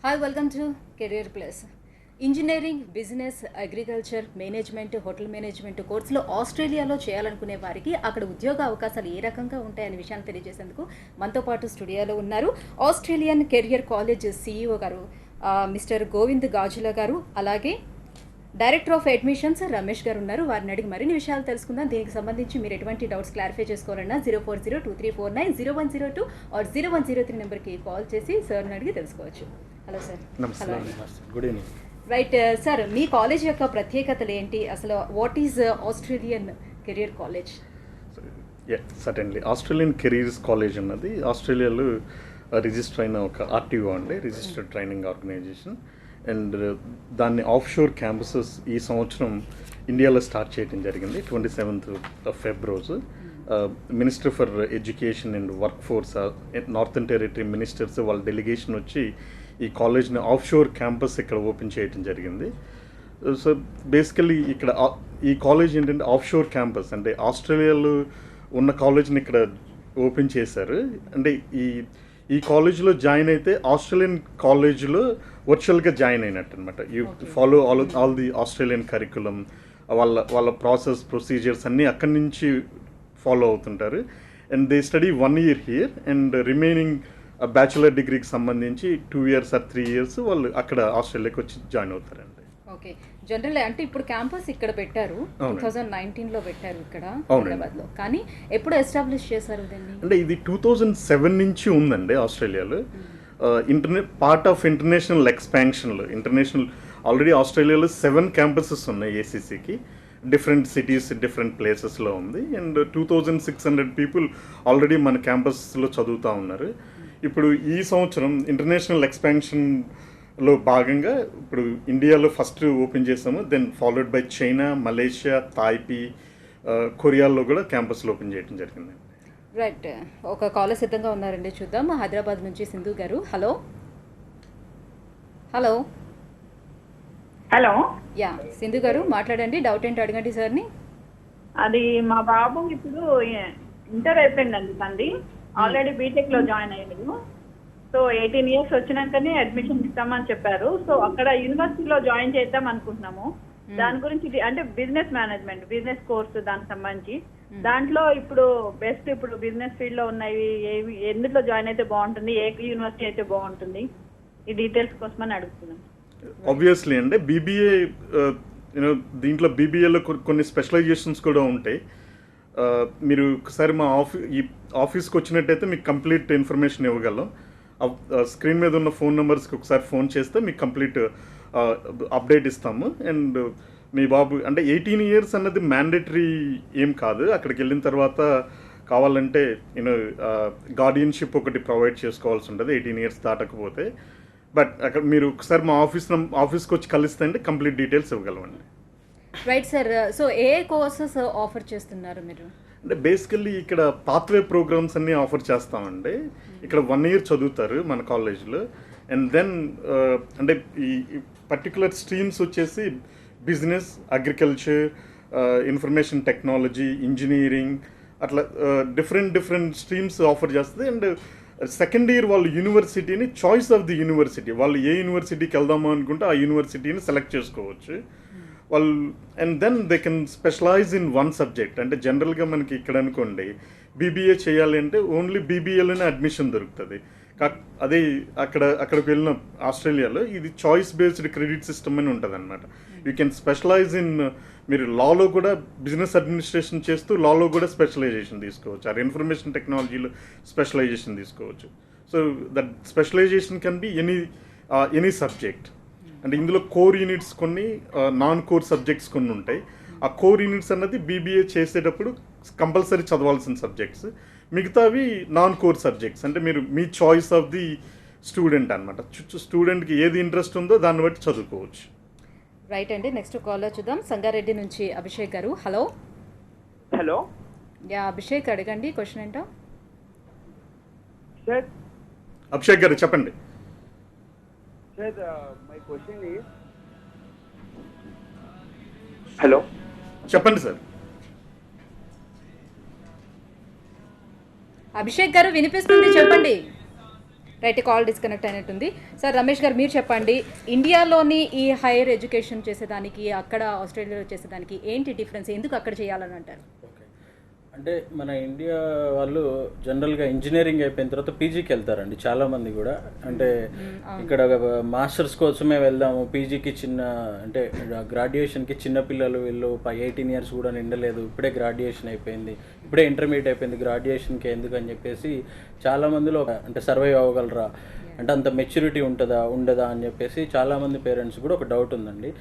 Hi welcome to career plus. Engineering, business, agriculture, management, hotel management కోర్సులో ఆస్ట్రేలియాలో చేయాలనుకునే వారికి అక్కడ ఉద్యోగ అవకాశాలు ఏ రకంగా ఉంటాయనే విషయాన్ని తెలియజేసేందుకు మనతో పాటు స్టూడియోలో ఉన్నారు ఆస్ట్రేలియన్ కెరియర్ కాలేజ్ సిఇఓ గారు మిస్టర్ గోవింద్ గాజుల గారు, అలాగే డైరెక్టర్ ఆఫ్ అడ్మిషన్స్ రమేష్ గారు ఉన్నారు. వారిని అడిగి మరిన్ని విషయాలు తెలుసుకుందాం. దీనికి సంబంధించి మీరు ఎటువంటి డౌట్స్ క్లారిఫై చేసుకోవాలన్నా 040234900102 ఆర్ 0103 నెంబర్కి కాల్ చేసి సార్ని అడిగి తెలుసుకోవచ్చు. Hello sir. Hello, good evening. Right sir, మీ కాలేజ్ యొక్క ప్రత్యేకతలు ఏంటి? అసలు what is Australian career college? Certainly Australian careers college అన్నది ఆస్ట్రేలియాలో రిజిస్టర్ అయిన ఒక ఆర్టీఓ అండి, రిజిస్టర్డ్ ట్రైనింగ్ ఆర్గనైజేషన్. అండ్ దాన్ని ఆఫ్ షోర్ క్యాంపసెస్ ఈ సంవత్సరం ఇండియాలో స్టార్ట్ చేయడం జరిగింది 27th Feb రోజు. Minister for education and workforce, Northern Territory ministers వాళ్ళ డెలిగేషన్ వచ్చి ఈ కాలేజ్ని ఆఫ్ షోర్ క్యాంపస్ ఇక్కడ ఓపెన్ చేయడం జరిగింది. సో బేసికలీ ఇక్కడ ఈ కాలేజ్ ఏంటంటే ఆఫ్ షోర్ క్యాంపస్, అంటే ఆస్ట్రేలియాలో ఉన్న కాలేజ్ని ఇక్కడ ఓపెన్ చేశారు. అంటే ఈ కాలేజ్లో జాయిన్ అయితే ఆస్ట్రేలియన్ కాలేజ్లో వర్చువల్గా జాయిన్ అయినట్టు అనమాట. You follow all the Australian curriculum, వాళ్ళ ప్రాసెస్ ప్రొసీజర్స్ అన్నీ అక్కడి నుంచి ఫాలో అవుతుంటారు. And they study 1 year here and remaining bachelor డిగ్రీకి సంబంధించి 2 years or 3 years వాళ్ళు అక్కడ ఆస్ట్రేలియాకి వచ్చి జాయిన్ అవుతారండి. ఓకే, జనరల్ అంటే ఇప్పుడు క్యాంపస్ ఇక్కడ పెట్టారు, 2019లో పెట్టారు ఇక్కడ హైదరాబాద్లో, కానీ ఎప్పుడు ఎస్టాబ్లిష్ చేశారు దీన్ని? అంటే ఇది 2007 నుంచి ఉందండి ఆస్ట్రేలియాలో. పార్ట్ ఆఫ్ ఇంటర్నేషనల్ ఎక్స్పాన్షన్లో, ఆల్రెడీ ఆస్ట్రేలియాలో 7 క్యాంపసెస్ ఉన్నాయి ఏసీసీకి, డిఫరెంట్ సిటీస్ డిఫరెంట్ ప్లేసెస్లో ఉంది. అండ్ 2600 పీపుల్ ఆల్రెడీ మన క్యాంపస్లో చదువుతూ ఉన్నారు. ఇప్పుడు ఈ సంవత్సరం ఇంటర్నేషనల్ ఎక్స్పాన్షన్లో భాగంగా ఇప్పుడు ఇండియాలో ఫస్ట్ ఓపెన్ చేసాము, then followed by China, Malaysia, Taipei, కొరియాలో కూడా క్యాంపస్లో ఓపెన్ చేయడం జరిగింది. రైట్, ఒక కాలర్ సిద్ధంగా ఉన్నారండి, చూద్దాం. హైదరాబాద్ నుంచి సింధు గారు. Hello hello hello. Yeah Sindhu గారు మాట్లాడండి, డౌట్ ఏంటో అడగండి సార్ని. అది మా బాబు ఇప్పుడు ఇంటర్ అయిపోయిందండి, తండ్రి ఆల్రెడీ బీటెక్ లో జాయిన్ అయ్యాడు. సో 18 years వచ్చినాకనే అడ్మిషన్ ఇస్తామని చెప్పారు. సో అక్కడ యూనివర్సిటీలో జాయిన్ చేద్దాం అనుకుంటున్నాము. దాని గురించి అంటే బిజినెస్ మేనేజ్మెంట్, బిజినెస్ కోర్సు దానికి సంబంధించి దాంట్లో ఇప్పుడు బెస్ట్ ఇప్పుడు బిజినెస్ ఫీల్డ్ లో ఉన్నాయి, ఏవి ఎందులో జాయిన్ అయితే బాగుంటుంది, ఏ యూనివర్సిటీ అయితే బాగుంటుంది, ఈ డీటెయిల్స్ కోసమని అడుగుతున్నాం. ఆబ్వియస్లీ అంటే బీబీఏ, దీంట్లో బీబీఏలో కొన్ని స్పెషలైజేషన్స్ కూడా ఉంటాయి. మీరు ఒకసారి మా ఆఫీస్కి వచ్చినట్టయితే మీకు కంప్లీట్ ఇన్ఫర్మేషన్ ఇవ్వగలం. స్క్రీన్ మీద ఉన్న ఫోన్ నెంబర్స్కి ఒకసారి ఫోన్ చేస్తే మీకు కంప్లీట్ అప్డేట్ ఇస్తాము. అండ్ మీ బాబు అంటే 18 years అన్నది మ్యాండేటరీ ఏం కాదు. అక్కడికి వెళ్ళిన తర్వాత కావాలంటే గార్డియన్షిప్ ఒకటి ప్రొవైడ్ చేసుకోవాల్సి ఉంటుంది 18 years దాటకపోతే. బట్ అక్కడ మీరు ఒకసారి మా ఆఫీస్కి వచ్చి కలిస్తే అంటే కంప్లీట్ డీటెయిల్స్ ఇవ్వగలమండి. రైట్ సార్, సో ఏ కోర్సెస్ ఆఫర్ చేస్తున్నారు మీరు? అంటే బేసికల్లీ ఇక్కడ పాత్వే ప్రోగ్రామ్స్ అన్నీ ఆఫర్ చేస్తామండి. ఇక్కడ 1 year చదువుతారు మన కాలేజ్లో. అండ్ దెన్ అంటే ఈ పర్టికులర్ స్ట్రీమ్స్ వచ్చేసి business, agriculture, information technology, engineering, అట్లా డిఫరెంట్ స్ట్రీమ్స్ ఆఫర్ చేస్తుంది. అండ్ సెకండ్ ఇయర్ వాళ్ళు యూనివర్సిటీని చాయిస్ ఆఫ్ ది యూనివర్సిటీ, వాళ్ళు ఏ యూనివర్సిటీకి వెళ్దామో అనుకుంటే ఆ యూనివర్సిటీని సెలెక్ట్ చేసుకోవచ్చు వాళ్ళు. And then they can specialise in 1 subject. అంటే జనరల్గా మనకి ఇక్కడ అనుకోండి బీబీఏ చేయాలి అంటే ఓన్లీ బీబీఏలోనే అడ్మిషన్ దొరుకుతుంది. అదే అక్కడికి వెళ్ళిన ఆస్ట్రేలియాలో ఇది చాయిస్ బేస్డ్ క్రెడిట్ సిస్టమ్ అని ఉంటుంది అనమాట. యూ కెన్ స్పెషలైజ్ ఇన్, మీరు లాలో కూడా బిజినెస్ అడ్మినిస్ట్రేషన్ చేస్తూ లాలో కూడా స్పెషలైజేషన్ తీసుకోవచ్చు, ఆర్ ఇన్ఫర్మేషన్ టెక్నాలజీలో స్పెషలైజేషన్ తీసుకోవచ్చు. So that specialisation can be any subject. అంటే ఇందులో కోర్ యూనిట్స్ కొన్ని, నాన్ కోర్ సబ్జెక్ట్స్ కొన్ని ఉంటాయి. ఆ కోర్ యూనిట్స్ అన్నది బీబీఏ చేసేటప్పుడు కంపల్సరీ చదవాల్సిన సబ్జెక్ట్స్, మిగతావి నాన్ కోర్ సబ్జెక్ట్స్. అంటే మీరు మీ చాయిస్ ఆఫ్ ది స్టూడెంట్ అనమాట. స్టూడెంట్కి ఏది ఇంట్రెస్ట్ ఉందో దాన్ని బట్టి చదువుకోవచ్చు. రైట్ అండి, నెక్స్ట్ కాలర్ చూద్దాం. సంగారెడ్డి నుంచి అభిషేక్ గారు. Hello hello. యా అభిషేక్, అడగండి క్వశ్చన్ ఏంటో. సార్ అభిషేక్ గారు చెప్పండి. Sir my question is, hello చెప్పండి సార్. అభిషేక్ గారు వినిపిస్తుంది, చెప్పండి. రైట్, కాల్ డిస్కనెక్ట్ అయినట్టుంది. సార్ రమేష్ గారు, మీరు చెప్పండి, ఇండియాలోని ఈ హైయర్ ఎడ్యుకేషన్ చేసేదానికి అక్కడ ఆస్ట్రేలియాలో చేసేదానికి ఏంటి డిఫరెన్స్, ఎందుకు అక్కడ చేయాలని అంటారు? ఓకే, అంటే మన ఇండియా వాళ్ళు జనరల్గా ఇంజనీరింగ్ అయిపోయిన తర్వాత పీజీకి వెళ్తారండి చాలామంది కూడా. అంటే ఇక్కడ మాస్టర్స్ కోసమే వెళ్దాము, పీజీకి చిన్న అంటే గ్రాడ్యుయేషన్కి చిన్న పిల్లలు వీళ్ళు 18 years కూడా నిండలేదు, ఇప్పుడే గ్రాడ్యుయేషన్ అయిపోయింది, ఇప్పుడే ఇంటర్మీడియట్ అయిపోయింది, గ్రాడ్యుయేషన్కి ఎందుకు అని చెప్పేసి చాలామందిలో అంటే సర్వైవ్ అవ్వగలరా, అంటే అంత మెచ్యూరిటీ ఉండదా అని చెప్పేసి చాలామంది పేరెంట్స్ కూడా ఒక డౌట్ ఉందండి.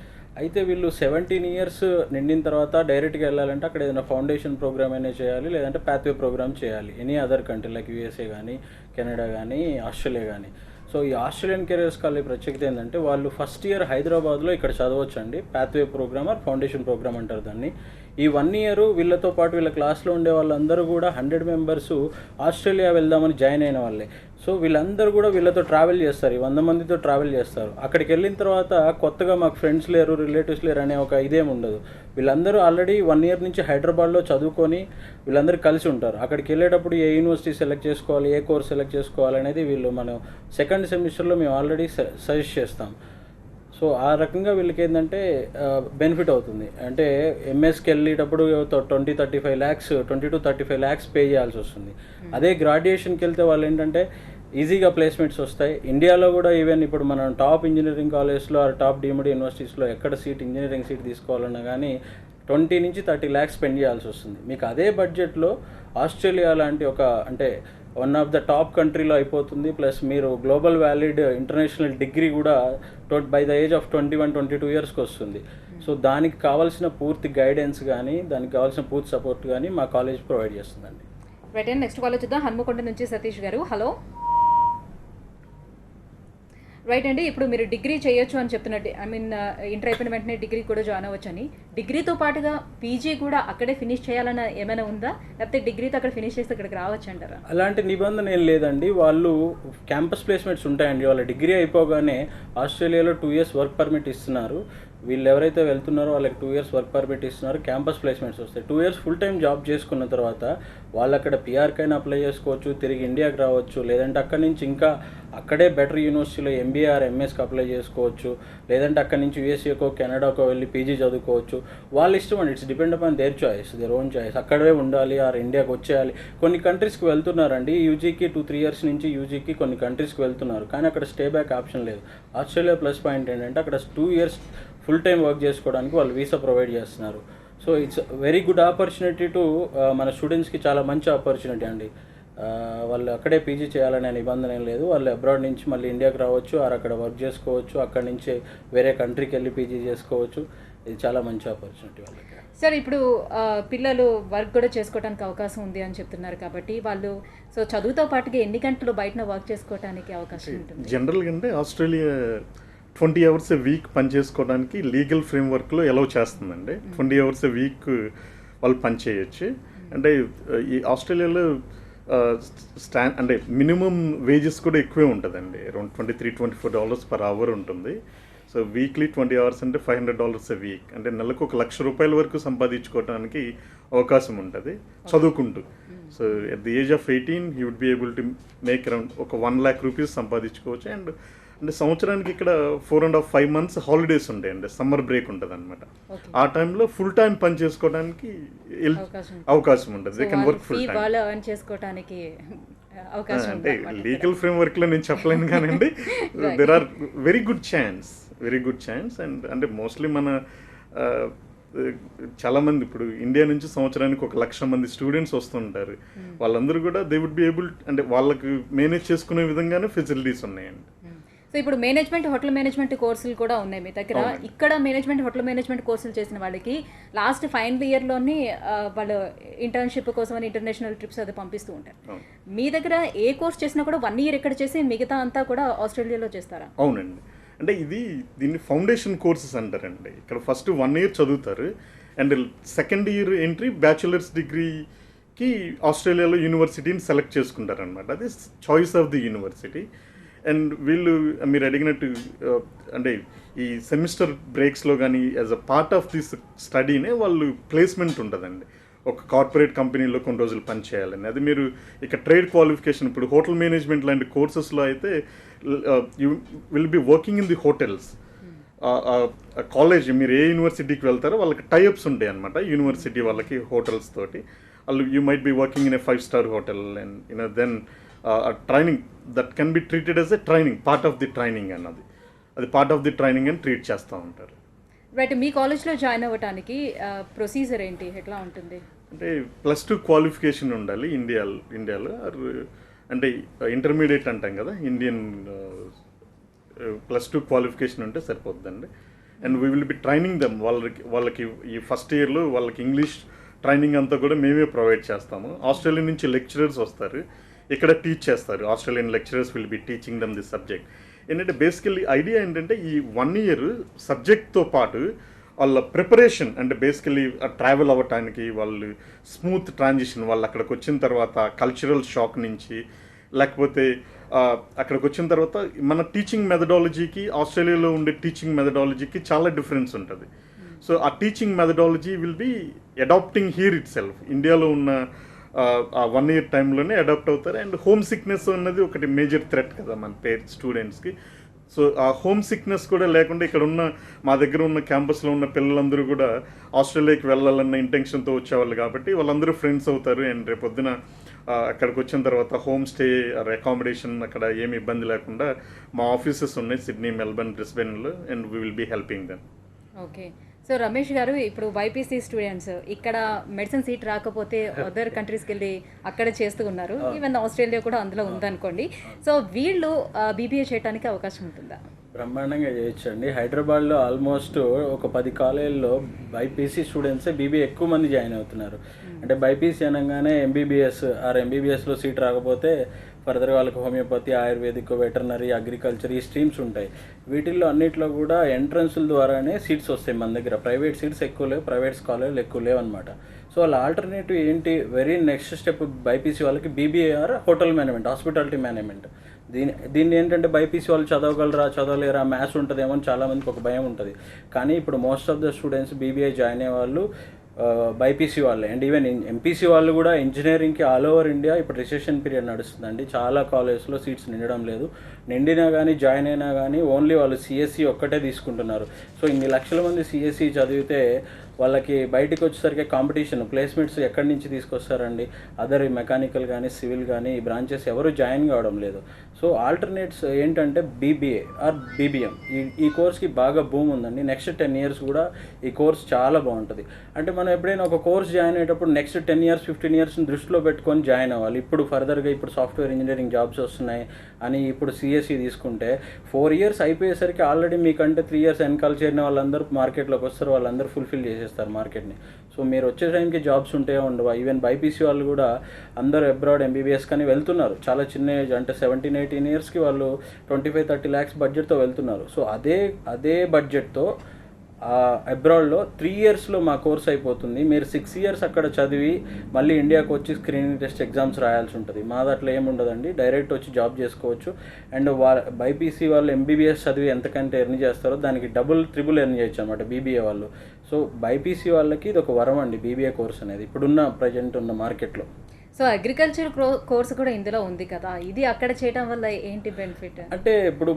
అయితే వీళ్ళు 17 years నిండిన తర్వాత డైరెక్ట్గా వెళ్ళాలంటే అక్కడ ఏదైనా ఫౌండేషన్ ప్రోగ్రామ్ అయినా చేయాలి, లేదంటే పాత్వే ప్రోగ్రామ్ చేయాలి, any other country like USA కానీ కెనడా కానీ ఆస్ట్రేలియా కానీ. సో ఈ ఆస్ట్రేలియన్ కెరియర్స్ కాలేజ్ ప్రత్యేకత ఏంటంటే వాళ్ళు ఫస్ట్ ఇయర్ హైదరాబాద్లో ఇక్కడ చదవచ్చు అండి, pathway programme or foundation programme అంటారు దాన్ని. ఈ 1 year వీళ్ళతో పాటు వీళ్ళ క్లాస్లో ఉండే వాళ్ళందరూ కూడా 100 members ఆస్ట్రేలియా వెళ్దామని జాయిన్ అయిన వాళ్ళే. సో వీళ్ళందరూ కూడా వీళ్ళతో ట్రావెల్ చేస్తారు, 100 మందితో ట్రావెల్ చేస్తారు. అక్కడికి వెళ్ళిన తర్వాత కొత్తగా మాకు ఫ్రెండ్స్ లేరు, రిలేటివ్స్ లేరు అనే ఒక ఇదేం ఉండదు. వీళ్ళందరూ ఆల్రెడీ 1 year నుంచి హైదరాబాద్లో చదువుకొని వీళ్ళందరూ కలిసి ఉంటారు. అక్కడికి వెళ్ళేటప్పుడు ఏ యూనివర్సిటీ సెలెక్ట్ చేసుకోవాలి, ఏ కోర్స్ సెలెక్ట్ చేసుకోవాలి అనేది వీళ్ళు మనం సెకండ్ సెమిస్టర్లో మేము ఆల్రెడీ సజెస్ట్ చేస్తాం. సో ఆ రకంగా వీళ్ళకి ఏంటంటే బెనిఫిట్ అవుతుంది. అంటే ఎంఎస్కి వెళ్ళేటప్పుడు 20-35 lakhs 20 to 35 lakhs పే చేయాల్సి వస్తుంది. అదే గ్రాడ్యుయేషన్కి వెళ్తే వాళ్ళు ఏంటంటే ఈజీగా ప్లేస్మెంట్స్ వస్తాయి. ఇండియాలో కూడా ఈవెన్ ఇప్పుడు మనం టాప్ ఇంజనీరింగ్ కాలేజ్లో ఆర్ టాప్ డీమ్డ్ యూనివర్సిటీస్లో ఎక్కడ ఇంజనీరింగ్ సీట్ తీసుకోవాలన్నా కానీ 20 నుంచి 30 lakhs స్పెండ్ చేయాల్సి వస్తుంది. మీకు అదే బడ్జెట్లో ఆస్ట్రేలియా లాంటి ఒక అంటే వన్ ఆఫ్ ద టాప్ కంట్రీలో అయిపోతుంది. ప్లస్ మీరు గ్లోబల్ వ్యాలిడ్ ఇంటర్నేషనల్ డిగ్రీ కూడా బై ద ఏజ్ ఆఫ్ 21-22 yearsకి వస్తుంది. సో దానికి కావాల్సిన పూర్తి గైడెన్స్ కానీ దానికి కావాల్సిన పూర్తి సపోర్ట్ కానీ మా కాలేజ్ ప్రొవైడ్ చేస్తుందండి. రైట్ అండి, నెక్స్ట్ కాల్ చూద్దాం. హన్మకొండ నుంచి సతీష్ గారు, హలో. రైట్ అండి, ఇప్పుడు మీరు డిగ్రీ చేయొచ్చు అని చెప్తున్నట్టు, ఐ మీన్ ఇంటర్ అయిపోయిన వెంటనే డిగ్రీ కూడా జాయిన్ అవ్వచ్చు అని, డిగ్రీతో పాటుగా పీజీ కూడా అక్కడే ఫినిష్ చేయాలని ఏమైనా ఉందా, లేకపోతే డిగ్రీతో అక్కడ ఫినిష్ చేస్తే ఇక్కడికి రావచ్చు అంటారా? అలాంటి నిబంధన ఏం లేదండి. వాళ్ళు క్యాంపస్ ప్లేస్మెంట్స్ ఉంటాయండి. వాళ్ళ డిగ్రీ అయిపోగానే ఆస్ట్రేలియాలో 2 years వర్క్ పర్మిట్ ఇస్తున్నారు. వీళ్ళు ఎవరైతే వెళ్తున్నారో వాళ్ళకి 2 years వర్క్ పర్మిట్ ఇస్తున్నారు, క్యాంపస్ ప్లేస్మెంట్స్ వస్తాయి. 2 years ఫుల్ టైం జాబ్ చేసుకున్న తర్వాత వాళ్ళు అక్కడ పిఆర్కైనా అప్లై చేసుకోవచ్చు, తిరిగి ఇండియాకి రావచ్చు, లేదంటే అక్కడి నుంచి ఇంకా అక్కడే బెటర్ యూనివర్సిటీలో ఎంబీఏ ఆర్ ఎంఎస్కి అప్లై చేసుకోవచ్చు, లేదంటే అక్కడి నుంచి యూఎస్ఏకో కెనడాకో వెళ్ళి పీజీ చదువుకోవచ్చు. వాళ్ళ ఇష్టం అండి, it's depend upon their choice, their own choice. అక్కడే ఉండాలి ఆర్ ఇండియాకి వచ్చేయాలి. కొన్ని కంట్రీస్కి వెళ్తున్నారండి, యూజీకి 2-3 years నుంచి యూజీకి కొన్ని కంట్రీస్కి వెళ్తున్నారు, కానీ అక్కడ స్టే బ్యాక్ ఆప్షన్ లేదు. ఆస్ట్రేలియా ప్లస్ పాయింట్ ఏంటంటే అక్కడ 2 years ఫుల్ టైం వర్క్ చేసుకోవడానికి వాళ్ళు వీసా ప్రొవైడ్ చేస్తున్నారు. So it's very good opportunity to మన స్టూడెంట్స్కి, చాలా మంచి ఆపర్చునిటీ అండి. వాళ్ళు అక్కడే పీజీ చేయాలనే నిబంధన ఏం లేదు. వాళ్ళు అబ్రాడ్ నుంచి మళ్ళీ ఇండియాకి రావచ్చు, ఆర్ అక్కడ వర్క్ చేసుకోవచ్చు, అక్కడి నుంచి వేరే కంట్రీకి వెళ్ళి పీజీ చేసుకోవచ్చు. ఇది చాలా మంచి ఆపర్చునిటీ వాళ్ళకి. సార్, ఇప్పుడు పిల్లలు వర్క్ కూడా చేసుకోవడానికి అవకాశం ఉంది అని చెప్తున్నారు కాబట్టి వాళ్ళు సో చదువుతో పాటుగా ఎన్ని గంటలు బయట వర్క్ చేసుకోవడానికి అవకాశం ఉంటుంది? జనరల్గా అంటే ఆస్ట్రేలియా 20 hours a week పనిచేసుకోవడానికి లీగల్ ఫ్రేమ్వర్క్లో ఎలవ్ చేస్తుందండి. 20 hours a week వాళ్ళు పనిచేయచ్చు. అంటే ఈ ఆస్ట్రేలియాలో అంటే మినిమం వేజెస్ కూడా ఎక్కువే ఉంటుందండి, అరౌండ్ $23-24 per hour ఉంటుంది. సో వీక్లీ 20 hours అంటే $500 a week, అంటే నెలకు $1,00,000 వరకు సంపాదించుకోవడానికి అవకాశం ఉంటుంది చదువుకుంటూ. So at the age of 18 he would be able to make around ఒక 1 lakh rupees సంపాదించుకోవచ్చు. అండ్ అంటే సంవత్సరానికి ఇక్కడ 4.5 months హాలిడేస్ ఉంటాయండి, సమ్మర్ బ్రేక్ ఉంటుంది అనమాట. ఆ టైంలో ఫుల్ టైం పని చేసుకోవడానికి అవకాశం ఉంటుంది. They can work full time చేసుకోవడానికి. అంటే లీగల్ ఫ్రేమ్వర్క్ లో నేను చెప్పలేను కానండి, there are very good chance. And అంటే మోస్ట్లీ మన చాలామంది ఇప్పుడు ఇండియా నుంచి సంవత్సరానికి 1,00,000 మంది స్టూడెంట్స్ వస్తుంటారు. వాళ్ళందరూ కూడా దే వుడ్ బి ఏబుల్, అంటే వాళ్ళకి మేనేజ్ చేసుకునే విధంగానే ఫెసిలిటీస్ ఉన్నాయండి. సో ఇప్పుడు మేనేజ్మెంట్, హోటల్ మేనేజ్మెంట్ కోర్సులు కూడా ఉన్నాయి మీ దగ్గర. ఇక్కడ మేనేజ్మెంట్, హోటల్ మేనేజ్మెంట్ కోర్సులు చేసిన వాళ్ళకి లాస్ట్ ఫైనల్ ఇయర్లోని వాళ్ళు ఇంటర్న్షిప్ కోసం అని ఇంటర్నేషనల్ ట్రిప్స్ అది పంపిస్తూ ఉంటారు. మీ దగ్గర ఏ కోర్స్ చేసినా కూడా 1 year ఇక్కడ చేసి మిగతా అంతా కూడా ఆస్ట్రేలియాలో చేస్తారా? అవునండి, అంటే దీన్ని ఫౌండేషన్ కోర్సెస్ అంటారండి. ఇక్కడ ఫస్ట్ 1 year చదువుతారు, and second year entry bachelor's డిగ్రీకి ఆస్ట్రేలియాలో యూనివర్సిటీని సెలెక్ట్ చేసుకుంటారనమాట. అది choice of the university. And వీళ్ళు మీరు అడిగినట్టు అంటే ఈ సెమిస్టర్ బ్రేక్స్లో కానీ as a part of this స్టడీనే వాళ్ళు ప్లేస్మెంట్ ఉంటుందండి. ఒక కార్పొరేట్ కంపెనీలో కొన్ని రోజులు పనిచేయాలని. అది మీరు ఇక ట్రేడ్ క్వాలిఫికేషన్, ఇప్పుడు హోటల్ మేనేజ్మెంట్ లాంటి కోర్సెస్లో అయితే you will be working in the hotels. College మీరు ఏ యూనివర్సిటీకి వెళ్తారో వాళ్ళకి టైఅప్స్ ఉంటాయి అనమాట, యూనివర్సిటీ వాళ్ళకి హోటల్స్ తోటి. వాళ్ళు you might be working in a 5-star hotel and then training that can be treated as a training, part of the training అన్నది. అది పార్ట్ ఆఫ్ ది ట్రైనింగ్ అని ట్రీట్ చేస్తూ ఉంటారు. రైట్, మీ కాలేజ్లో జాయిన్ అవ్వడానికి ప్రొసీజర్ ఏంటి, ఎట్లా ఉంటుంది? అంటే +2 క్వాలిఫికేషన్ ఉండాలి ఇండియాలో. అంటే ఇంటర్మీడియట్ అంటాం కదా, ఇండియన్ +2 క్వాలిఫికేషన్ ఉంటే సరిపోతుందండి. And we will be training them. వాళ్ళకి ఈ ఫస్ట్ ఇయర్లో వాళ్ళకి ఇంగ్లీష్ ట్రైనింగ్ అంతా కూడా మేమే ప్రొవైడ్ చేస్తాము. ఆస్ట్రేలియా నుంచి లెక్చరర్స్ వస్తారు, ఇక్కడ టీచ్ చేస్తారు. Australian lecturers will be teaching dum this subject. ఏంటంటే బేసికల్లీ ఐడియా ఏంటంటే ఈ 1 year సబ్జెక్ట్తో పాటు వాళ్ళ ప్రిపరేషన్, అంటే బేసికల్లీ ట్రావెల్ అవ్వటానికి వాళ్ళు స్మూత్ ట్రాన్సిషన్, వాళ్ళు అక్కడికి వచ్చిన తర్వాత కల్చరల్ షాక్ నుంచి, లేకపోతే అక్కడికి వచ్చిన తర్వాత మన టీచింగ్ మెథడాలజీకి ఆస్ట్రేలియాలో ఉండే టీచింగ్ మెథడాలజీకి చాలా డిఫరెన్స్ ఉంటుంది. సో ఆ teaching methodology will be adapting here itself. ఇండియాలో ఉన్న ఆ 1 year టైంలోనే అడాప్ట్ అవుతారు. అండ్ హోమ్ సిక్నెస్ అన్నది ఒకటి మేజర్ థ్రెట్ కదా మన స్టూడెంట్స్కి. సో ఆ హోమ్ సిక్నెస్ కూడా లేకుండా ఇక్కడ ఉన్న మా దగ్గర ఉన్న క్యాంపస్లో ఉన్న పిల్లలందరూ కూడా ఆస్ట్రేలియాకి వెళ్ళాలన్న ఇంటెన్షన్తో వచ్చేవాళ్ళు కాబట్టి వాళ్ళందరూ ఫ్రెండ్స్ అవుతారు. అండ్ రేపొద్దున అక్కడికి వచ్చిన తర్వాత హోమ్ స్టే అకామిడేషన్ అక్కడ ఏమి ఇబ్బంది లేకుండా మా ఆఫీసెస్ ఉన్నాయి సిడ్నీ, మెల్బర్న్, బ్రిస్బెన్లో. And we will be helping them. Okay, so Ramesh garu, ఇప్పుడు బైపీసీ స్టూడెంట్స్ ఇక్కడ మెడిసిన్ సీట్ రాకపోతే అదర్ కంట్రీస్కి వెళ్ళి అక్కడ చేస్తూ ఉన్నారు. ఈవెన్ ఆస్ట్రేలియా కూడా అందులో ఉందనుకోండి. సో వీళ్ళు బీబీఏ చేయడానికి అవకాశం ఉంటుందా? బ్రహ్మాండంగా చేయొచ్చండి. హైదరాబాద్లో ఆల్మోస్ట్ ఒక 10 కాలేజీల్లో బైపీసీ స్టూడెంట్సే బీబీఏ ఎక్కువ మంది జాయిన్ అవుతున్నారు. అంటే బైపీసీ అనగానే ఎంబీబీఎస్లో సీట్ రాకపోతే ఫర్దర్ వాళ్ళకి హోమియోపతి, ఆయుర్వేదిక్, వెటర్నరీ, అగ్రికల్చర్ ఈ స్ట్రీమ్స్ ఉంటాయి. వీటిల్లో అన్నిట్లో కూడా ఎంట్రన్స్ల ద్వారానే సీట్స్ వస్తాయి మన దగ్గర. ప్రైవేట్ సీట్స్ ఎక్కువ లేవు, ప్రైవేట్ కాలేజీలు ఎక్కువ లేవు అనమాట. సో వాళ్ళ ఆల్టర్నేటివ్ ఏంటి, వెరీ నెక్స్ట్ స్టెప్ బైపీసీ వాళ్ళకి BBA are hotel management, hospitality management. దీన్ని ఏంటంటే బైపీసీ వాళ్ళు చదవలేరా, మ్యాథ్స్ ఉంటుందేమో అని చాలామందికి ఒక భయం ఉంటుంది. కానీ ఇప్పుడు most of the students BBA join అయ్యే వాళ్ళు బైపీసీ వాళ్ళే. అండ్ ఈవెన్ ఎంపీసీ వాళ్ళు కూడా ఇంజనీరింగ్కి ఆల్ ఓవర్ ఇండియా ఇప్పుడు రిసెషన్ పీరియడ్ నడుస్తుందండి. చాలా కాలేజెస్లో సీట్స్ నిండడం లేదు. నిండినా కానీ జాయిన్ అయినా కానీ ఓన్లీ వాళ్ళు సిఎస్సి ఒక్కటే తీసుకుంటున్నారు. సో ఇన్ని లక్షల మంది సిఎస్సి చదివితే వాళ్ళకి బయటకు వచ్చేసరికి కాంపిటీషన్, ప్లేస్మెంట్స్ ఎక్కడి నుంచి తీసుకొస్తారండి? అదర్ మెకానికల్ కానీ సివిల్ కానీ ఈ బ్రాంచెస్ ఎవరు జాయిన్ కావడం లేదు. సో ఆల్టర్నేట్స్ ఏంటంటే బీబీఏ ఆర్ బీబీఎం. ఈ కోర్స్కి బాగా బూమ్ ఉందండి. నెక్స్ట్ 10 years కూడా ఈ కోర్స్ చాలా బాగుంటుంది. అంటే మనం ఎప్పుడైనా ఒక కోర్స్ జాయిన్ అయ్యేటప్పుడు నెక్స్ట్ 10 years 15 yearsని దృష్టిలో పెట్టుకొని జాయిన్ అవ్వాలి. ఇప్పుడు ఫర్దర్గా ఇప్పుడు సాఫ్ట్వేర్ ఇంజనీరింగ్ జాబ్స్ వస్తున్నాయి అని ఇప్పుడు సిఎస్సి తీసుకుంటే 4 years అయిపోయేసరికి ఆల్రెడీ మీకంటే 3 years వెనకాల చేరిన వాళ్ళందరూ మార్కెట్లోకి వస్తారు, వాళ్ళందరూ ఫుల్ఫిల్ చేసేస్తారు మార్కెట్ని. సో మీరు వచ్చే టైంకి జాబ్స్ ఉంటే ఉండవు. ఈవెన్ బైపీసీ వాళ్ళు కూడా అందరూ అబ్రాడ్ ఎంబీబీఎస్ కానీ వెళ్తున్నారు. చాలా చిన్న ఏజ్, అంటే 17-18 yearsకి వాళ్ళు 25-30 lakhs బడ్జెట్తో వెళ్తున్నారు. సో అదే బడ్జెట్తో అబ్రాడ్లో 3 yearsలో మా కోర్స్ అయిపోతుంది. మీరు 6 years అక్కడ చదివి మళ్ళీ ఇండియాకి వచ్చి స్క్రీనింగ్ టెస్ట్ ఎగ్జామ్స్ రాయాల్సి ఉంటుంది. మాది అట్లా ఏముండదండి, డైరెక్ట్ వచ్చి జాబ్ చేసుకోవచ్చు. అండ్ బైపీసీ వాళ్ళు ఎంబీబీఎస్ చదివి ఎంతకంటే ఎర్న్ చేస్తారో దానికి డబుల్ ఎర్న్ చేయొచ్చు అనమాట బీబీఏ వాళ్ళు. సో బైపీసీ వాళ్ళకి ఇది ఒక వరం అండి బీబీఏ కోర్స్ అనేది ఇప్పుడున్న ప్రజెంట్ ఉన్న మార్కెట్లో. సో అగ్రికల్చర్ కోర్స్ కూడా ఇందులో ఉంది కదా, ఇది అక్కడ చేయడం వల్ల ఏంటి బెనిఫిట్? అంటే ఇప్పుడు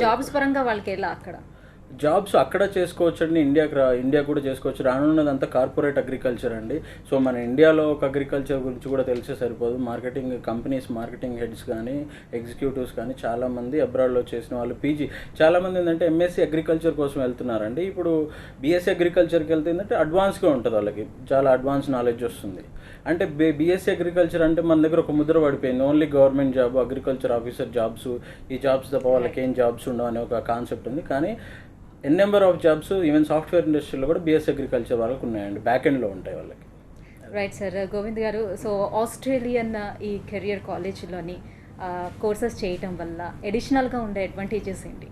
జాబ్స్ పరంగా వాళ్ళకి ఎలా అక్కడ జాబ్స్ అక్కడ చేసుకోవచ్చు అండి, ఇండియా కూడా చేసుకోవచ్చు. రానున్నదంతా కార్పొరేట్ అగ్రికల్చర్ అండి. సో మన ఇండియాలో ఒక అగ్రికల్చర్ గురించి కూడా తెలిసే సరిపోదు. మార్కెటింగ్ హెడ్స్ కానీ ఎగ్జిక్యూటివ్స్ కానీ చాలామంది అబ్రాడ్లో చేసిన వాళ్ళు చాలామంది ఏంటంటే ఎంఎస్సీ అగ్రికల్చర్ కోసం వెళ్తున్నారండి. ఇప్పుడు బీఎస్సీ అగ్రికల్చర్కి వెళ్తే ఏంటంటే అడ్వాన్స్గా ఉంటుంది, వాళ్ళకి చాలా అడ్వాన్స్ నాలెడ్జ్ వస్తుంది. అంటే బీఎస్సీ అగ్రికల్చర్ అంటే మన దగ్గర ఒక ముద్ర పడిపోయింది, only government job, agriculture officer jobs, ఈ జాబ్స్ తప్ప వాళ్ళకి ఏం జాబ్స్ ఉండవు అనే ఒక కాన్సెప్ట్ ఉంది. కానీ number of jobs even software ఇండస్ట్రీలో కూడా బీఎస్సీ అగ్రికల్చర్ వాళ్ళకి ఉన్నాయండి, బ్యాక్ ఎండ్లో ఉంటాయి వాళ్ళకి. Right sir. Govind garu, so Australian ఈ కెరియర్ కాలేజ్లోని కోర్సెస్ చేయటం వల్ల అడిషనల్గా ఉండే అడ్వాంటేజెస్ ఏంటి?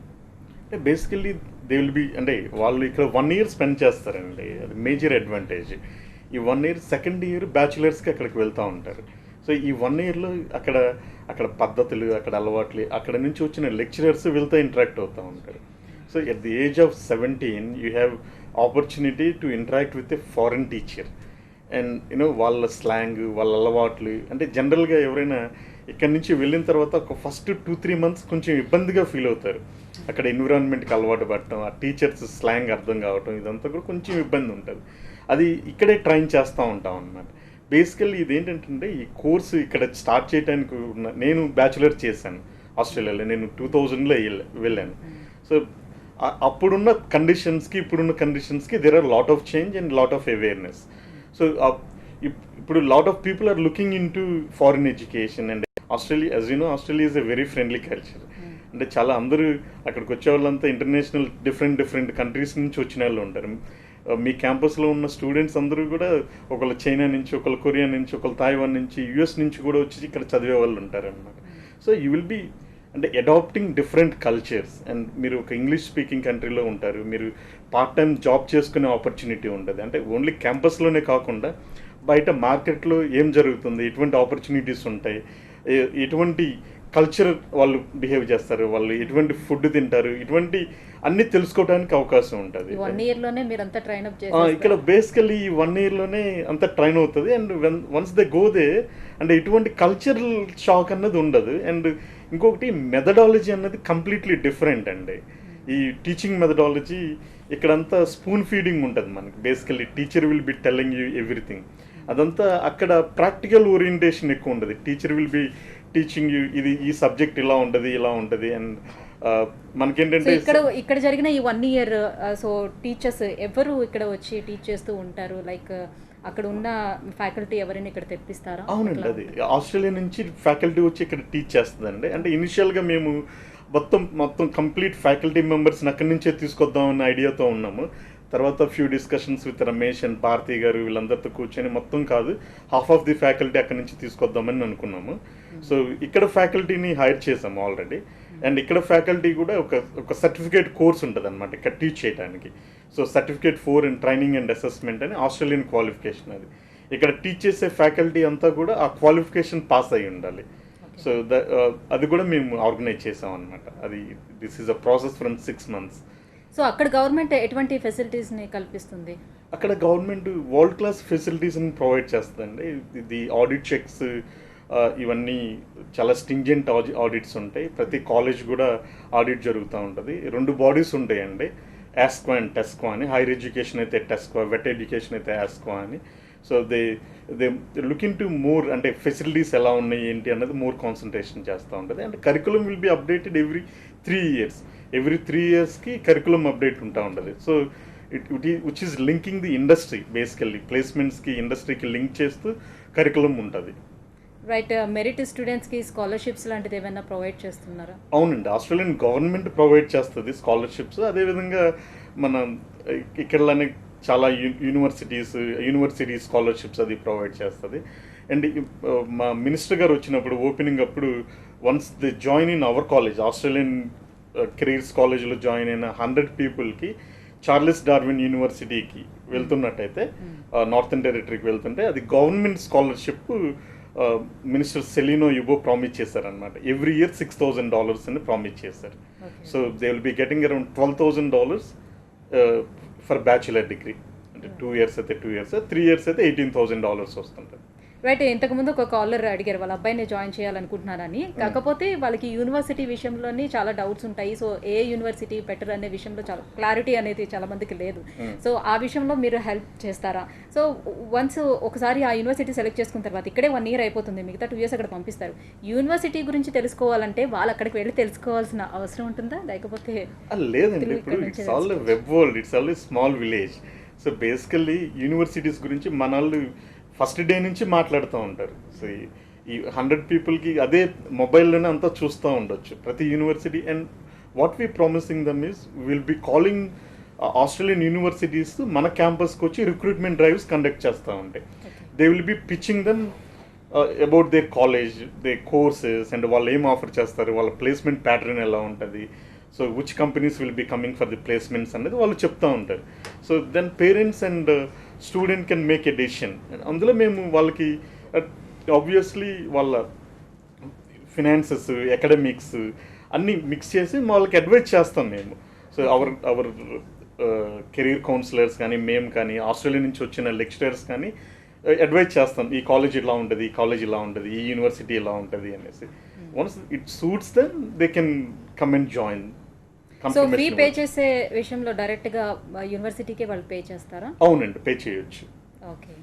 అంటే బేసికల్లీ దే విల్ బి, అంటే వాళ్ళు ఇక్కడ 1 year స్పెండ్ చేస్తారండి, అది మేజర్ అడ్వాంటేజ్. ఈ 1 year సెకండ్ ఇయర్ బ్యాచులర్స్కి అక్కడికి వెళ్తూ ఉంటారు. సో ఈ 1 yearలో అక్కడ పద్ధతులు, అక్కడ అలవాట్లు, అక్కడ నుంచి వచ్చిన లెక్చరర్స్ వీళ్ళతో ఇంటరాక్ట్ అవుతూ ఉంటారు. So at the age of 17, you have opportunity to interact with a foreign teacher. And you know వాళ్ళ స్లాంగ్ వాళ్ళ అలవాట్లు అంటే జనరల్గా ఎవరైనా ఇక్కడి నుంచి వెళ్ళిన తర్వాత ఒక ఫస్ట్ 2-3 months కొంచెం ఇబ్బందిగా ఫీల్ అవుతారు. అక్కడ ఎన్విరాన్మెంట్కి అలవాటు పడటం, ఆ టీచర్స్ స్లాంగ్ అర్థం కావటం, ఇదంతా కూడా కొంచెం ఇబ్బంది ఉంటుంది. అది ఇక్కడే ట్రైన్ చేస్తూ ఉంటాం అన్నమాట. బేసికల్లీ ఇదేంటంటే ఈ కోర్సు ఇక్కడ స్టార్ట్ చేయడానికి నేను బ్యాచులర్ చేశాను ఆస్ట్రేలియాలో. నేను 2000లో వెళ్ళాను. సో అప్పుడున్న కండిషన్స్కి ఇప్పుడున్న కండిషన్స్కి there are lot of change and lot of awareness. So ఇప్పుడు lot of people are looking into foreign education. And Australia, as you know, Australia is a very friendly culture. అంటే చాలా అందరూ అక్కడికి వచ్చే వాళ్ళంతా ఇంటర్నేషనల్ డిఫరెంట్ కంట్రీస్ నుంచి వచ్చిన వాళ్ళు ఉంటారు. మీ క్యాంపస్లో ఉన్న స్టూడెంట్స్ అందరూ కూడా ఒకళ్ళు చైనా నుంచి, ఒకళ్ళు కొరియా నుంచి, ఒకళ్ళు తాయివాన్ నుంచి, యుఎస్ నుంచి కూడా వచ్చి ఇక్కడ చదివే వాళ్ళు ఉంటారు అన్నమాట. సో యూ విల్ బీ అంటే అడాప్టింగ్ డిఫరెంట్ కల్చర్స్. అండ్ మీరు ఒక ఇంగ్లీష్ స్పీకింగ్ కంట్రీలో ఉంటారు, మీరు పార్ట్ టైం జాబ్ చేసుకునే ఆపర్చునిటీ ఉంటుంది. అంటే ఓన్లీ క్యాంపస్లోనే కాకుండా బయట మార్కెట్లో ఏం జరుగుతుంది, ఎటువంటి ఆపర్చునిటీస్ ఉంటాయి, ఎటువంటి కల్చర్ వాళ్ళు బిహేవ్ చేస్తారు, వాళ్ళు ఎటువంటి ఫుడ్ తింటారు, ఇటువంటి అన్నీ తెలుసుకోవడానికి అవకాశం ఉంటుంది. 1 yearలోనే మీరు అంతా ట్రైన్ అప్ ఇక్కడ బేసికల్లీ ఈ 1 yearలోనే అంత ట్రైన్ అవుతుంది. And once they go they అంటే ఎటువంటి కల్చరల్ షాక్ అన్నది ఉండదు. అండ్ ఇంకొకటి మెథడాలజీ అన్నది కంప్లీట్లీ డిఫరెంట్ అండి. ఈ టీచింగ్ మెథడాలజీ ఇక్కడంతా స్పూన్ ఫీడింగ్ ఉంటుంది మనకి. Basically teacher will be telling you everything. అదంతా అక్కడ ప్రాక్టికల్ ఓరియంటేషన్ ఎక్కువ ఉంటుంది. Teacher will be teaching you ఇది ఈ సబ్జెక్ట్ ఇలా ఉంటుంది. అండ్ మనకేంటంటే ఇక్కడ జరిగిన ఈ 1 year సో టీచర్స్ ఎవరు ఇక్కడ వచ్చి టీచ్ చేస్తూ ఉంటారు? లైక్ అక్కడ ఉన్న ఫ్యాకల్టీ ఎవరైనా ఇక్కడ తెప్పిస్తారా? అవునండి, అది ఆస్ట్రేలియా నుంచి ఫ్యాకల్టీ వచ్చి ఇక్కడ టీచ్ చేస్తుందండి. అంటే ఇనిషియల్గా మేము మొత్తం కంప్లీట్ ఫ్యాకల్టీ మెంబర్స్ని అక్కడి నుంచే తీసుకొద్దామన్న ఐడియాతో ఉన్నాము. తర్వాత few discussions with Ramesh and Bharati గారు వీళ్ళందరితో కూర్చొని మొత్తం కాదు, హాఫ్ ఆఫ్ ది ఫ్యాకల్టీ అక్కడి నుంచి తీసుకొద్దామని అనుకున్నాము. సో ఇక్కడ ఫ్యాకల్టీని హైర్ చేసాము ఆల్రెడీ. అండ్ ఇక్కడ ఫ్యాకల్టీ కూడా ఒక సర్టిఫికేట్ కోర్స్ ఉంటుంది అనమాట ఇక్కడ టీచ్ చేయడానికి. So certificate 4 in training and assessment అని ఆస్ట్రేలియన్ క్వాలిఫికేషన్ అది. ఇక్కడ టీచ్ చేసే ఫ్యాకల్టీ అంతా కూడా ఆ క్వాలిఫికేషన్ పాస్ అయి ఉండాలి. సో అది కూడా మేము ఆర్గనైజ్ చేసాం అనమాట. అది this is a process from 6 months. So అక్కడ గవర్నమెంట్ ఎటువంటి ఫెసిలిటీస్ని కల్పిస్తుంది? అక్కడ గవర్నమెంట్ వరల్డ్ క్లాస్ ఫెసిలిటీస్ని ప్రొవైడ్ చేస్తుందండి. ఇది ఆడిట్ చెక్స్ ఇవన్నీ చాలా స్టింజెంట్ ఆడిట్స్ ఉంటాయి. ప్రతి కాలేజ్ కూడా ఆడిట్ జరుగుతూ ఉంటుంది. 2 బాడీస్ ఉంటాయండి, యాస్క్వా అండ్ టెస్క్వా అని. హైయర్ ఎడ్యుకేషన్ అయితే టెస్క్వా, వెట్ ఎడ్యుకేషన్ అయితే యాస్క్వా అని. So they looking to more అంటే ఫెసిలిటీస్ ఎలా ఉన్నాయి ఏంటి అన్నది మోర్ కాన్సన్ట్రేషన్ చేస్తూ ఉంటుంది. And curriculum will be updated every 3 years. Every 3 yearsకి కరికులం అప్డేట్ ఉంటా ఉంటుంది. So which is linking the industry. Basically ప్లేస్మెంట్స్కి ఇండస్ట్రీకి లింక్ చేస్తూ కరికులం ఉంటుంది. రైట్. మెరిట్ స్టూడెంట్స్కి స్కాలర్షిప్స్ లాంటిది ఏమైనా ప్రొవైడ్ చేస్తున్నారా? అవునండి, ఆస్ట్రేలియన్ గవర్నమెంట్ ప్రొవైడ్ చేస్తుంది స్కాలర్షిప్స్. అదేవిధంగా మన ఇక్కడనే చాలా యూనివర్సిటీ స్కాలర్షిప్స్ అది ప్రొవైడ్ చేస్తుంది. అండ్ మా మినిస్టర్ గారు వచ్చినప్పుడు ఓపెనింగ్ అప్పుడు once they join in our college, Australian careers కాలేజ్లో జాయిన్ అయిన 100 పీపుల్కి చార్లెస్ డార్విన్ యూనివర్సిటీకి వెళ్తున్నట్టయితే నార్థన్ టెరిటరీకి వెళ్తుంటే అది గవర్నమెంట్ స్కాలర్షిప్ మినిస్టర్ సెలినో యుబో ప్రామిస్ చేశారనమాట. ఎవ్రీ ఇయర్ $6,000 అని ప్రామిస్ చేశారు. So they will be getting around $12,000 for bachelor degree. అంటే 2 years అయితే 2 years, 3 years అయితే $18,000 వస్తుంటుంది. రైట్. ఇంతకుముందు ఒక కాలర్ అడిగారు వాళ్ళ అబ్బాయిని జాయిన్ చేయాలనుకుంటున్నారని. కాకపోతే వాళ్ళకి యూనివర్సిటీ విషయంలోని చాలా డౌట్స్ ఉంటాయి. సో ఏ యూనివర్సిటీ బెటర్ అనే విషయంలో చాలా క్లారిటీ అనేది చాలా మందికి లేదు. సో ఆ విషయంలో మీరు హెల్ప్ చేస్తారా? సో వన్స్ ఒకసారి ఆ యూనివర్సిటీ సెలెక్ట్ చేసుకున్న తర్వాత ఇక్కడే 1 year అయిపోతుంది, మిగతా 2 years అక్కడ పంపిస్తారు. యూనివర్సిటీ గురించి తెలుసుకోవాలంటే వాళ్ళు అక్కడికి వెళ్ళి తెలుసుకోవాల్సిన అవసరం ఉంటుందా లేకపోతే? లేదండి, ఇప్పుడు it's all web world, it's all small village. So basically universities గురించి మన వాళ్ళు ఫస్ట్ డే నుంచి మాట్లాడుతూ ఉంటారు. సో ఈ 100 పీపుల్కి అదే మొబైల్లోనే అంతా చూస్తూ ఉండొచ్చు ప్రతి university. And what we promising them is will be calling Australian universities మన క్యాంపస్కి వచ్చి రిక్రూట్మెంట్ డ్రైవ్స్ కండక్ట్ చేస్తూ ఉంటాయి. They will be pitching them about their college, they courses, and వాళ్ళు ఏం ఆఫర్ చేస్తారు, వాళ్ళ ప్లేస్మెంట్ ప్యాటర్న్ ఎలా ఉంటుంది, so which companies will be coming for the placements అనేది వాళ్ళు చెప్తూ ఉంటారు. So then parents and student can make a decision. అందులో మేము వాళ్ళకి ఆబ్వియస్లీ వాళ్ళ ఫినాన్సెస్, అకాడమిక్స్ అన్నీ మిక్స్ చేసి వాళ్ళకి అడ్వైజ్ చేస్తాం మేము. సో అవర్ కెరీర్ కౌన్సిలర్స్ కానీ మేము కానీ ఆస్ట్రేలియా నుంచి వచ్చిన లెక్చరర్స్ కానీ అడ్వైజ్ చేస్తాం, ఈ కాలేజ్ ఇలా ఉంటుంది, ఈ కాలేజ్ ఇలా ఉంటుంది, ఈ యూనివర్సిటీ ఇలా ఉంటుంది అనేసి. Once it suits then they can come and join. So fee pay చేసే విషయంలో డైరెక్ట్గా యూనివర్సిటీకే వాళ్ళు పే చేస్తారా? అవునండి, పే చేయొచ్చు. ఓకే.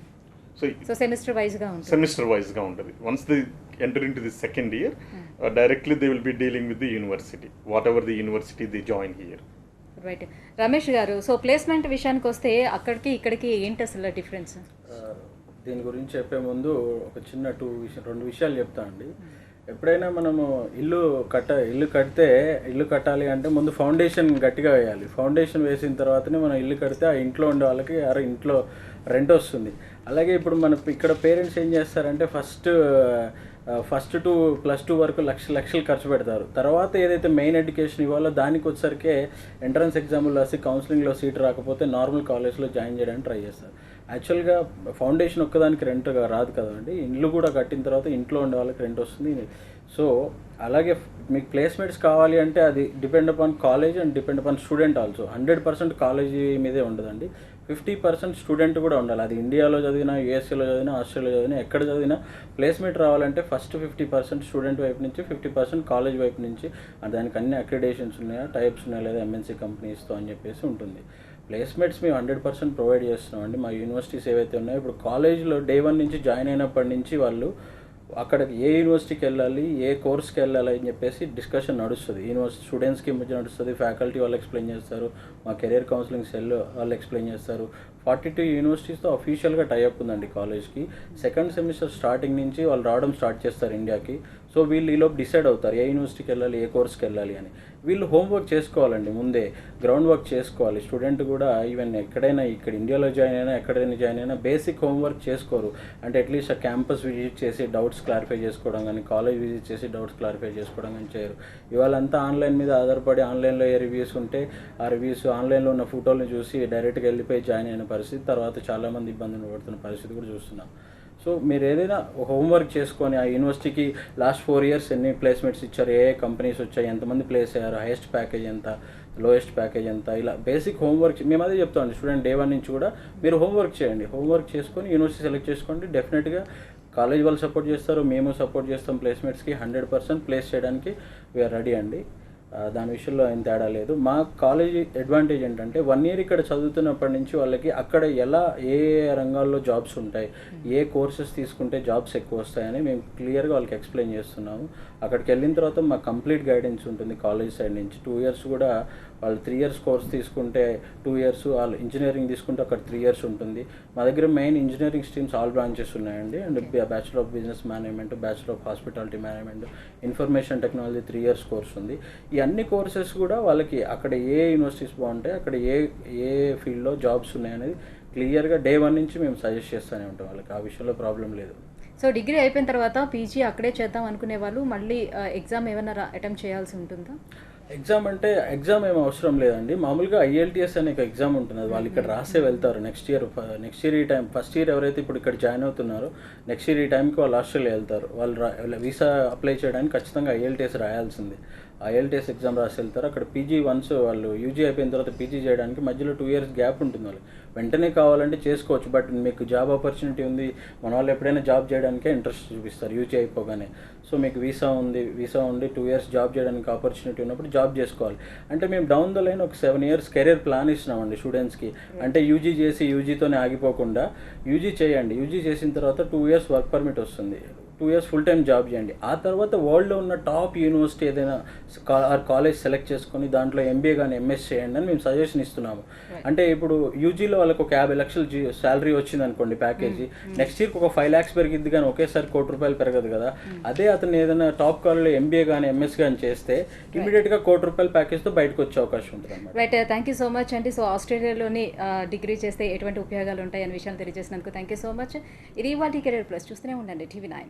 సో సో సెమిస్టర్ వైజ్గా ఉంటుంది. సెమిస్టర్ వైజ్గా ఉంటుంది. Once they enter in to the second year, directly they will be dealing with the university, what ever the university they join here. Right. Ramesh గారు, so placement విషయానికి వస్తే అక్కడికి ఇక్కడికి ఏంటి అసలు డిఫరెన్స్? దీని గురించి చెప్పే ముందు ఒక చిన్న రెండు విషయాలు చెప్తానండి. ఎప్పుడైనా మనము ఇల్లు కట్టాలి అంటే ముందు ఫౌండేషన్ గట్టిగా వేయాలి. ఫౌండేషన్ వేసిన తర్వాతనే మనం ఇల్లు కడితే ఆ ఇంట్లో ఉండే వాళ్ళకి ఇంట్లో రెంట్ వస్తుంది. అలాగే ఇప్పుడు మన ఇక్కడ పేరెంట్స్ ఏం చేస్తారంటే ఫస్ట్ టు +2 వరకు లక్షలు ఖర్చు పెడతారు. తర్వాత ఏదైతే మెయిన్ ఎడ్యుకేషన్ ఇవ్వాలో దానికి వచ్చేసరికి ఎంట్రన్స్ ఎగ్జామ్లు రాసి కౌన్సిలింగ్లో సీట్ రాకపోతే నార్మల్ కాలేజ్లో జాయిన్ చేయడానికి ట్రై చేస్తారు. యాక్చువల్గా ఫౌండేషన్ ఒక్కదానికి రెంట్ రాదు కదండి, ఇల్లు కూడా కట్టిన తర్వాత ఇంట్లో ఉండే వాళ్ళకి రెంట్ వస్తుంది. సో అలాగే మీకు ప్లేస్మెంట్స్ కావాలి అంటే అది depend upon college and depend upon student also. 100% college మీదే ఉండదండి, 50% స్టూడెంట్ కూడా ఉండాలి. అది ఇండియాలో చదివినా, యూఎస్ఏలో చదివినా, ఆస్ట్రేలియాలో చదివినా, ఎక్కడ చదివినా ప్లేస్మెంట్ రావాలంటే ఫస్ట్ 50% స్టూడెంట్ వైపు నుంచి, 50% కాలేజ్ వైపు నుంచి. దానికి అన్ని అక్రిడేషన్స్ ఉన్నాయా, టైప్స్ ఉన్నాయా లేదా ఎంఎన్సీ కంపెనీస్తో అని చెప్పేసి ఉంటుంది. ప్లేస్మెంట్స్ మేము 100% ప్రొవైడ్ చేస్తున్నాం అండి. మా యూనివర్సిటీస్ ఏవైతే ఉన్నాయో ఇప్పుడు కాలేజ్లో డే 1 నుంచి జాయిన్ అయినప్పటి నుంచి వాళ్ళు అక్కడ ఏ యూనివర్సిటీకి వెళ్ళాలి, ఏ కోర్స్కి వెళ్ళాలి అని చెప్పేసి డిస్కషన్ నడుస్తుంది. యూనివర్సిటీ స్టూడెంట్స్కి మధ్య నడుస్తుంది, ఫ్యాకల్టీ వాళ్ళు ఎక్స్ప్లెయిన్ చేస్తారు, మా కెరియర్ కౌన్సిలింగ్ సెల్ వాళ్ళు ఎక్స్ప్లెయిన్ చేస్తారు. 42 యూనివర్సిటీస్తో అఫీషియల్గా టైఅప్ ఉందండి కాలేజ్కి. సెకండ్ సెమిస్టర్ స్టార్టింగ్ నుంచి వాళ్ళు రావడం స్టార్ట్ చేస్తారు ఇండియాకి. సో వీళ్ళు ఈలోపు డిసైడ్ అవుతారు ఏ యూనివర్సిటీకి వెళ్ళాలి, ఏ కోర్స్కి వెళ్ళాలి అని. వీళ్ళు హోంవర్క్ చేసుకోవాలండి, ముందే గ్రౌండ్ వర్క్ చేసుకోవాలి. స్టూడెంట్ కూడా ఈవెన్ ఎక్కడైనా ఇక్కడ ఇండియాలో జాయిన్ అయినా ఎక్కడైనా జాయిన్ అయినా బేసిక్ హోంవర్క్ చేసుకోరు. అంటే అట్లీస్ట్ ఆ క్యాంపస్ విజిట్ చేసి డౌట్స్ క్లారిఫై చేసుకోవడం కానీ, కాలేజ్ విజిట్ చేసి డౌట్స్ క్లారిఫై చేసుకోవడం కానీ చేయరు. ఇవాళంతా ఆన్లైన్ మీద ఆధారపడి ఆన్లైన్లో ఏ రివ్యూస్ ఉంటే ఆ రివ్యూస్ ఆన్లైన్లో ఉన్న ఫోటోలను చూసి డైరెక్ట్గా వెళ్ళిపోయి జాయిన్ అయిన పరిస్థితి, తర్వాత చాలామంది ఇబ్బందులు పడుతున్న పరిస్థితి కూడా చూస్తున్నాం. సో మీరు ఏదైనా హోంవర్క్ చేసుకొని ఆ యూనివర్సిటీకి లాస్ట్ 4 years ఎన్ని ప్లేస్మెంట్స్ ఇచ్చారు, ఏ కంపెనీస్ వచ్చాయి, ఎంతమంది ప్లేస్ అయ్యారు, హైయెస్ట్ ప్యాకేజ్ ఎంత, లోయెస్ట్ ప్యాకేజ్ ఎంత, ఇలా బేసిక్ హోంవర్క్ మేము అదే చెప్తామండి. స్టూడెంట్ డే 1 నుంచి కూడా మీరు హోంవర్క్ చేయండి. హోంవర్క్ చేసుకొని యూనివర్సిటీ సెలెక్ట్ చేసుకోండి. డెఫినెట్గా కాలేజ్ వాళ్ళు సపోర్ట్ చేస్తారు, మేము సపోర్ట్ చేస్తాం. ప్లేస్మెంట్స్కి 100% ప్లేస్ చేయడానికి వీఆర్ రెడీ అండి. దాని విషయంలో ఏం తేడా లేదు. మా కాలేజీ అడ్వాంటేజ్ ఏంటంటే 1 year ఇక్కడ చదువుతున్నప్పటి నుంచి వాళ్ళకి అక్కడ ఎలా ఏ రంగాల్లో జాబ్స్ ఉంటాయి, ఏ కోర్సెస్ తీసుకుంటే జాబ్స్ ఎక్కువ వస్తాయని మేము క్లియర్గా వాళ్ళకి ఎక్స్ప్లెయిన్ చేస్తున్నాము. అక్కడికి వెళ్ళిన తర్వాత మాకు కంప్లీట్ గైడెన్స్ ఉంటుంది కాలేజ్ సైడ్ నుంచి. 2 years కూడా వాళ్ళు 3 years కోర్స్ తీసుకుంటే 2 years, వాళ్ళు ఇంజనీరింగ్ తీసుకుంటే అక్కడ 3 years ఉంటుంది. మా దగ్గర main engineering streams all branches ఉన్నాయండి. And bachelor of business management, bachelor of hospitality management, information technology 3 years course ఉంది. ఈ అన్ని కోర్సెస్ కూడా వాళ్ళకి అక్కడ ఏ యూనివర్సిటీస్ బాగుంటాయి, అక్కడ ఏ ఫీల్డ్లో జాబ్స్ ఉన్నాయనేది క్లియర్గా డే 1 నుంచి మేము సజెస్ట్ చేస్తూనే ఉంటాం వాళ్ళకి. ఆ విషయంలో ప్రాబ్లం లేదు. సో డిగ్రీ అయిపోయిన తర్వాత పీజీ అక్కడే చేద్దాం అనుకునే వాళ్ళు మళ్ళీ ఎగ్జామ్ ఏమైనా అటెంప్ట్ చేయాల్సి ఉంటుందా? ఎగ్జామ్ ఏం అవసరం లేదండి. మామూలుగా IELTS అనే ఒక ఎగ్జామ్ ఉంటుంది, అది వాళ్ళు ఇక్కడ రాసే వెళ్తారు. నెక్స్ట్ ఇయర్ ఈ టైం ఫస్ట్ ఇయర్ ఎవరైతే ఇప్పుడు ఇక్కడ జాయిన్ అవుతున్నారో నెక్స్ట్ ఇయర్ ఈ టైంకి వాళ్ళు ఆస్ట్రేలియా వెళ్తారు. వాళ్ళు వీసా అప్లై చేయడానికి ఖచ్చితంగా IELTS రాయాల్సిందే. IELTS ఎగ్జామ్ రాసి వెళ్తారు. అక్కడ పీజీ వన్స్ వాళ్ళు యూజీ అయిపోయిన తర్వాత పీజీ చేయడానికి మధ్యలో 2 years గ్యాప్ ఉంటుంది. వాళ్ళు వెంటనే కావాలంటే చేసుకోవచ్చు, బట్ మీకు జాబ్ ఆపర్చునిటీ ఉంది, మన వాళ్ళు ఎప్పుడైనా జాబ్ చేయడానికే ఇంట్రెస్ట్ చూపిస్తారు యూజీ అయిపోగానే. సో మీకు వీసా ఉండి 2 years జాబ్ చేయడానికి ఆపర్చునిటీ ఉన్నప్పుడు జాబ్ చేసుకోవాలి. అంటే మేము డౌన్ ద లైన్ ఒక 7 years కెరీర్ ప్లాన్ ఇస్తున్నామండి స్టూడెంట్స్కి. అంటే యూజీ చేసి యూజీతోనే ఆగిపోకుండా యూజీ చేయండి. యూజీ చేసిన తర్వాత 2 years వర్క్ పర్మిట్ వస్తుంది, 2 years ఫుల్ టైం జాబ్ చేయండి. ఆ తర్వాత వరల్డ్లో ఉన్న టాప్ యూనివర్సిటీ ఏదైనా కాలేజ్ సెలెక్ట్ చేసుకొని దాంట్లో MBA కానీ MS చేయండి అని మేము సజెషన్ ఇస్తున్నాము. అంటే ఇప్పుడు యూజీలో వాళ్ళకి ఒక 50 లక్షలు శాలరీ వచ్చింది అనుకోండి ప్యాకేజీ, నెక్స్ట్ ఇయర్కి ఒక 5 lakhs పెరిగిద్ది, కానీ ఒకేసారి ₹1 కోటి పెరగదు కదా. అదే అతను ఏదైనా టాప్ కాలేజ్లో MBA కానీ MS కానీ చేస్తే ఇమీడియట్గా ₹1 కోటి ప్యాకేజ్తో బయటకు వచ్చే అవకాశం ఉంటుంది అన్నమాట. Right, thank you so much అండి. సో ఆస్ట్రేలియాలోని డిగ్రీ చేస్తే ఎటువంటి ఉపయోగాలు ఉంటాయి అనే విషయాలు తెలియజేసినందుకు థ్యాంక్ యూ సో మచ్. ఇది ఇవాళ కెరీర్ ప్లస్. చూస్తూనే ఉండండి TV9.